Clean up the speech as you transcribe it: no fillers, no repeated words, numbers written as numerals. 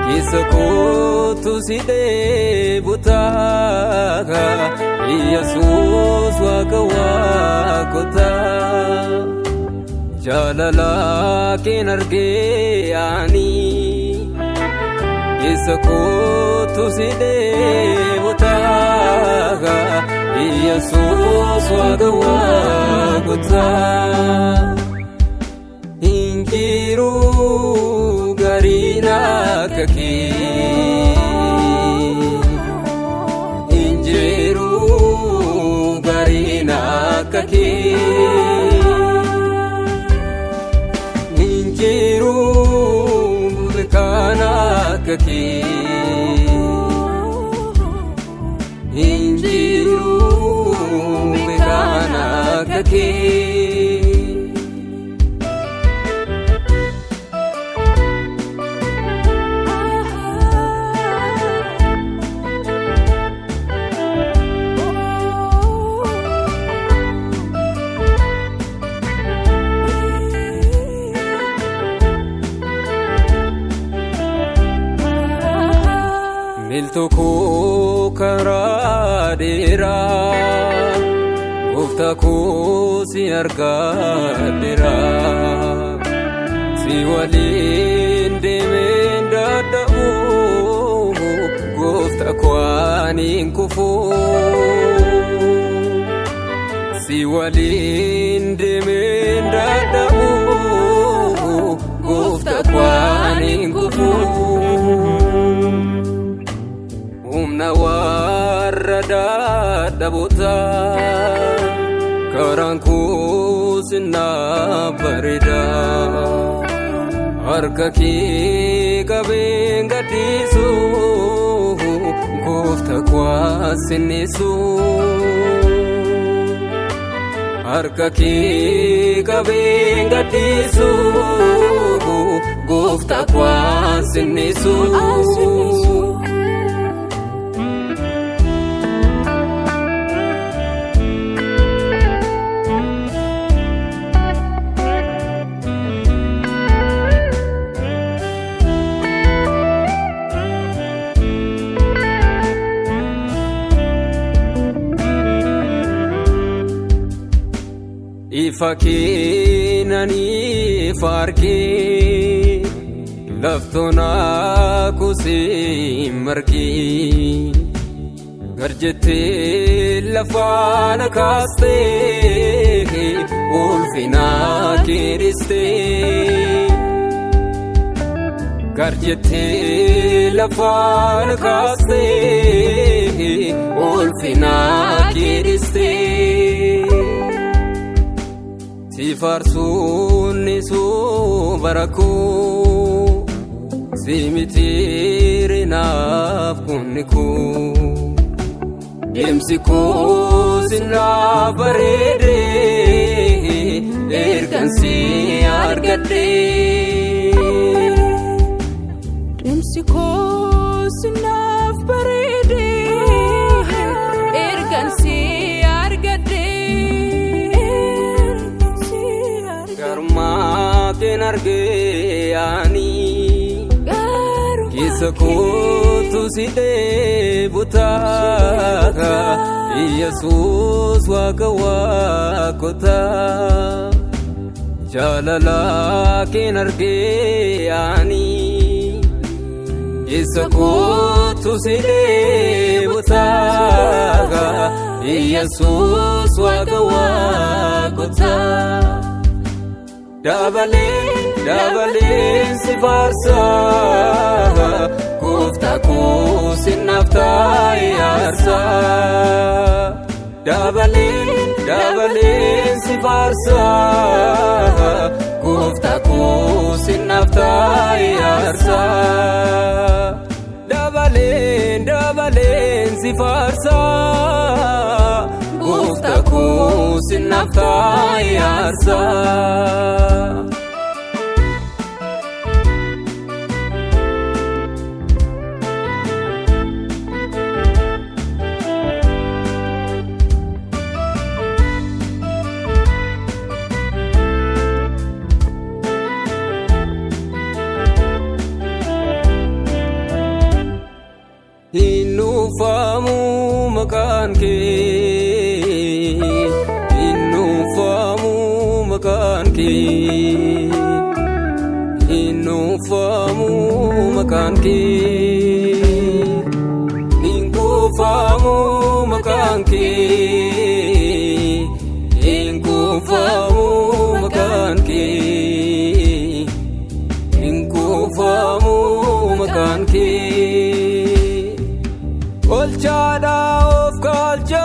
Kisa si debuta Yesus waka wakota Jalala kin arge ani Kisa si debuta Yesus waka wakota Injiru garina kaki Injiru garina kaki Injiru bekana kaki Injiru bekana kaki Miltuku karadira Uftaku si argadira Si walin demen dada'u Uftaku anin kufu Si walin demen dada'u Uftaku anin kufu Umna warada dabuta Karanku sinna barida Harka ki kabeen gadisu Goofta kwa sinnisu Harka ki kabeen gadisu Goofta kwa sinnisu Ifakinani farki laftona kusi marki garjete lafana kaste ulfina kiriste garjete lafana kaste ulfina kiriste Si farsun nisu baraku Si mitiri naf kunniku Imsiku sinna barede Ergan si argade Imsiku sinna barede Ergan si argade Ken arge ani Kisa si debuta Yesus waka wakota Jalala ken arge ani Kisa si debuta Yesus waka wakota Dabalen si farsa Kuftaku sinafta yarsa Dabalen si farsa Kuftaku sinafta yarsa Dabalen si farsa Kuftaku sinafta yarsa maqaan kee innuufamu maqaan kee innuufamu maqaan kee inkuufamu maqaan kee inkuufamu maqaan kee inkuufamu maqaan kee olchaadhaa of galcha